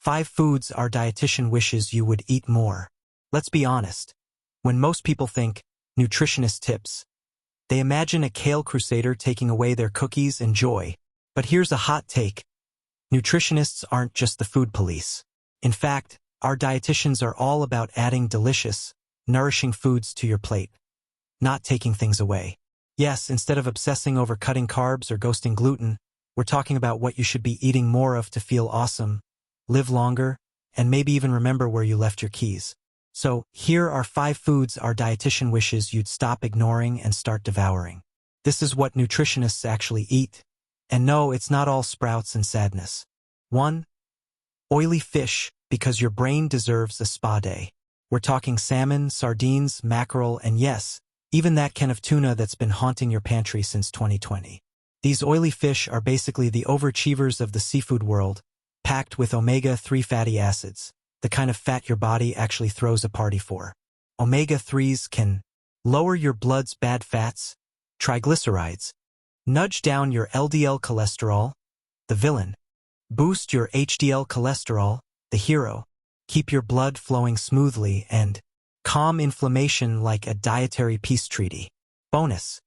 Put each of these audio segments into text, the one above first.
5 foods our dietitian wishes you would eat more. Let's be honest. When most people think nutritionist tips, they imagine a kale crusader taking away their cookies and joy. But here's a hot take. Nutritionists aren't just the food police. In fact, our dietitians are all about adding delicious, nourishing foods to your plate, not taking things away. Yes, instead of obsessing over cutting carbs or ghosting gluten, we're talking about what you should be eating more of to feel awesome, live longer, and maybe even remember where you left your keys. So, here are 5 foods our dietitian wishes you'd stop ignoring and start devouring. This is what nutritionists actually eat. And no, it's not all sprouts and sadness. 1. Oily fish, because your brain deserves a spa day. We're talking salmon, sardines, mackerel, and yes, even that can of tuna that's been haunting your pantry since 2020. These oily fish are basically the overachievers of the seafood world, packed with omega-3 fatty acids, the kind of fat your body actually throws a party for. Omega-3s can lower your blood's bad fats, triglycerides, nudge down your LDL cholesterol, the villain, boost your HDL cholesterol, the hero, keep your blood flowing smoothly, and calm inflammation like a dietary peace treaty. Bonus.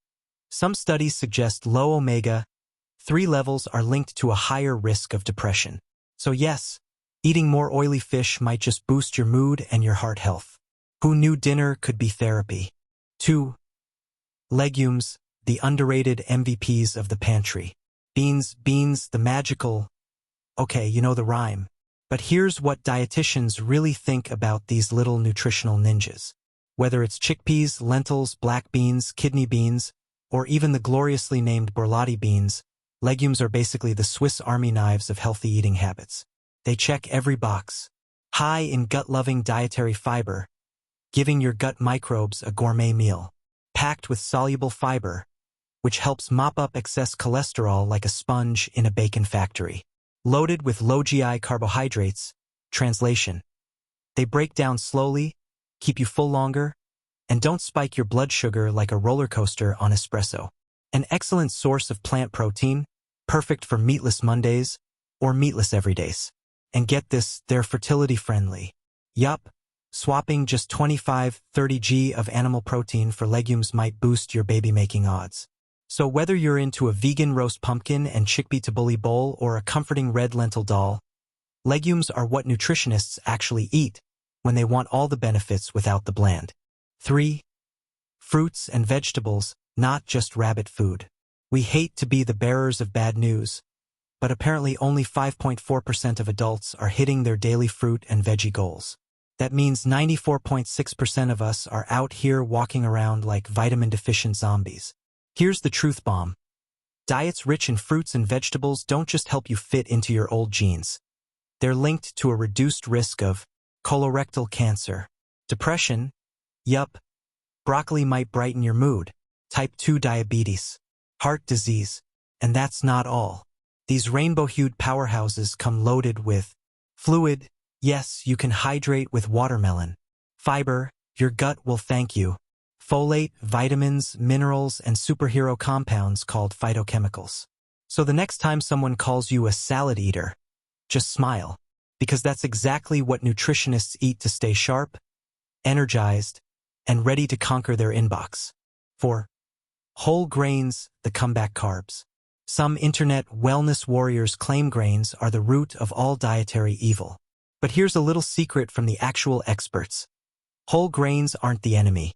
Some studies suggest low omega-3 levels are linked to a higher risk of depression. So yes, eating more oily fish might just boost your mood and your heart health. Who knew dinner could be therapy? 2. Legumes, the underrated MVPs of the pantry. Beans, the magical. Okay, you know the rhyme. But here's what dietitians really think about these little nutritional ninjas. Whether it's chickpeas, lentils, black beans, kidney beans, or even the gloriously named borlotti beans, legumes are basically the Swiss Army knives of healthy eating habits. They check every box. High in gut-loving dietary fiber, giving your gut microbes a gourmet meal. Packed with soluble fiber, which helps mop up excess cholesterol like a sponge in a bacon factory. Loaded with low GI carbohydrates, translation. They break down slowly, keep you full longer, and don't spike your blood sugar like a roller coaster on espresso. An excellent source of plant protein, perfect for meatless Mondays or meatless everydays. And get this, they're fertility-friendly. Yup, swapping just 25-30 g of animal protein for legumes might boost your baby-making odds. So whether you're into a vegan roast pumpkin and chickpea tabbouleh bowl or a comforting red lentil dal, legumes are what nutritionists actually eat when they want all the benefits without the bland. 3. Fruits and vegetables, not just rabbit food. We hate to be the bearers of bad news, but apparently only 5.4% of adults are hitting their daily fruit and veggie goals. That means 94.6% of us are out here walking around like vitamin-deficient zombies. Here's the truth bomb. Diets rich in fruits and vegetables don't just help you fit into your old jeans. They're linked to a reduced risk of colorectal cancer, depression, yup, broccoli might brighten your mood, type 2 diabetes, heart disease, and that's not all. These rainbow-hued powerhouses come loaded with fluid. Yes, you can hydrate with watermelon. Fiber, your gut will thank you. Folate, vitamins, minerals, and superhero compounds called phytochemicals. So the next time someone calls you a salad eater, just smile, because that's exactly what nutritionists eat to stay sharp, energized, and ready to conquer their inbox. 4. Whole grains, the comeback carbs. Some internet wellness warriors claim grains are the root of all dietary evil. But here's a little secret from the actual experts. Whole grains aren't the enemy.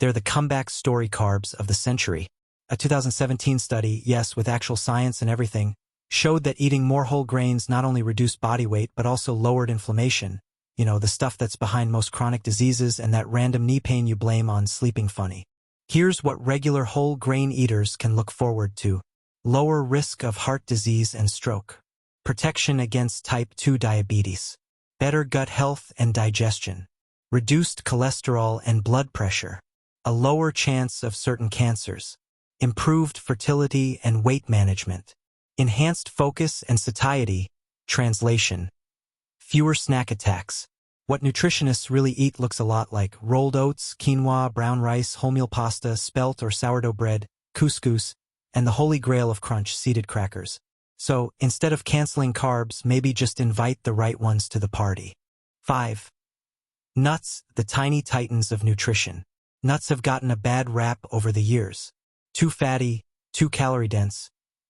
They're the comeback story carbs of the century. A 2017 study, yes, with actual science and everything, showed that eating more whole grains not only reduced body weight but also lowered inflammation. You know, the stuff that's behind most chronic diseases and that random knee pain you blame on sleeping funny. Here's what regular whole grain eaters can look forward to. Lower risk of heart disease and stroke. Protection against type 2 diabetes. Better gut health and digestion. Reduced cholesterol and blood pressure. A lower chance of certain cancers. Improved fertility and weight management. Enhanced focus and satiety. Translation. Fewer snack attacks. What nutritionists really eat looks a lot like rolled oats, quinoa, brown rice, wholemeal pasta, spelt or sourdough bread, couscous, and the holy grail of crunch, seeded crackers. So, instead of canceling carbs, maybe just invite the right ones to the party. 5. Nuts, the tiny titans of nutrition. Nuts have gotten a bad rap over the years. Too fatty, too calorie-dense,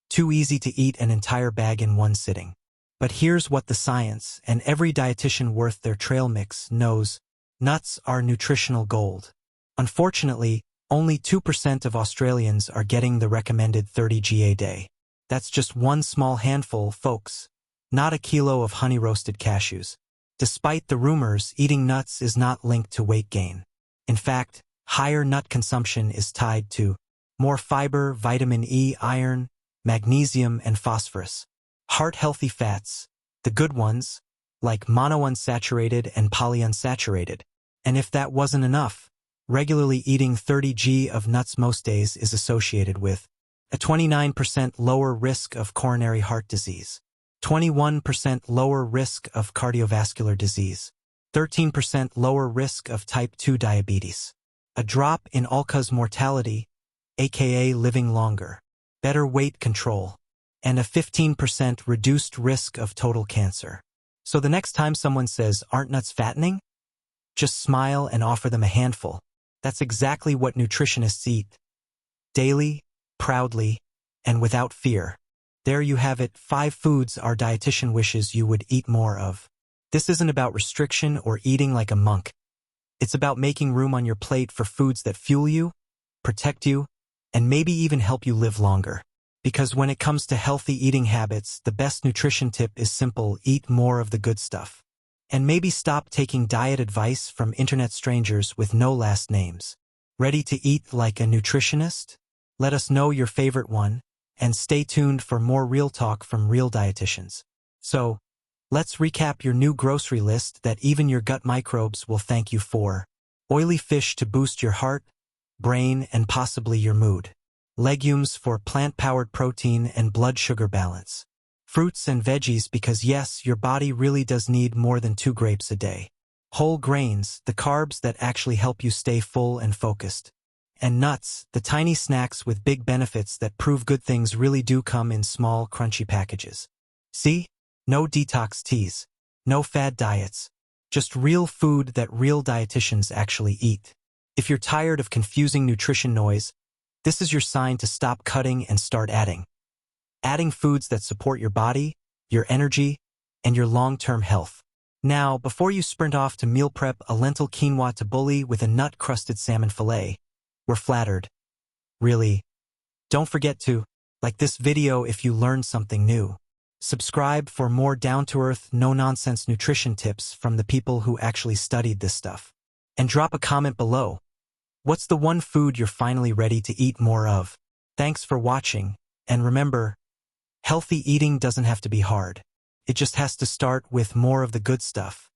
too easy to eat an entire bag in one sitting. But here's what the science, and every dietitian worth their trail mix knows: nuts are nutritional gold. Unfortunately, only 2% of Australians are getting the recommended 30 g a day. That's just one small handful, folks, not a kilo of honey-roasted cashews. Despite the rumors, eating nuts is not linked to weight gain. In fact, higher nut consumption is tied to more fiber, vitamin E, iron, magnesium, and phosphorus. Heart-healthy fats, the good ones, like monounsaturated and polyunsaturated. And if that wasn't enough, regularly eating 30 g of nuts most days is associated with a 29% lower risk of coronary heart disease, 21% lower risk of cardiovascular disease, 13% lower risk of type 2 diabetes, a drop in all-cause mortality, aka living longer, better weight control, and a 15% reduced risk of total cancer. So the next time someone says, "Aren't nuts fattening?" just smile and offer them a handful. That's exactly what nutritionists eat. Daily, proudly, and without fear. There you have it, 5 foods our dietitian wishes you would eat more of. This isn't about restriction or eating like a monk. It's about making room on your plate for foods that fuel you, protect you, and maybe even help you live longer. Because when it comes to healthy eating habits, the best nutrition tip is simple: eat more of the good stuff. And maybe stop taking diet advice from internet strangers with no last names. Ready to eat like a nutritionist? Let us know your favorite one, and stay tuned for more real talk from real dietitians. So, let's recap your new grocery list that even your gut microbes will thank you for. Oily fish to boost your heart, brain, and possibly your mood. Legumes for plant-powered protein and blood sugar balance. Fruits and veggies because yes, your body really does need more than 2 grapes a day. Whole grains, the carbs that actually help you stay full and focused. And nuts, the tiny snacks with big benefits that prove good things really do come in small, crunchy packages. See? No detox teas. No fad diets. Just real food that real dietitians actually eat. If you're tired of confusing nutrition noise, this is your sign to stop cutting and start adding. Adding foods that support your body, your energy, and your long-term health. Now, before you sprint off to meal prep a lentil quinoa tabbouleh with a nut-crusted salmon fillet, we're flattered. Really. Don't forget to like this video if you learned something new. Subscribe for more down-to-earth, no-nonsense nutrition tips from the people who actually studied this stuff. And drop a comment below. What's the one food you're finally ready to eat more of? Thanks for watching, and remember, healthy eating doesn't have to be hard. It just has to start with more of the good stuff.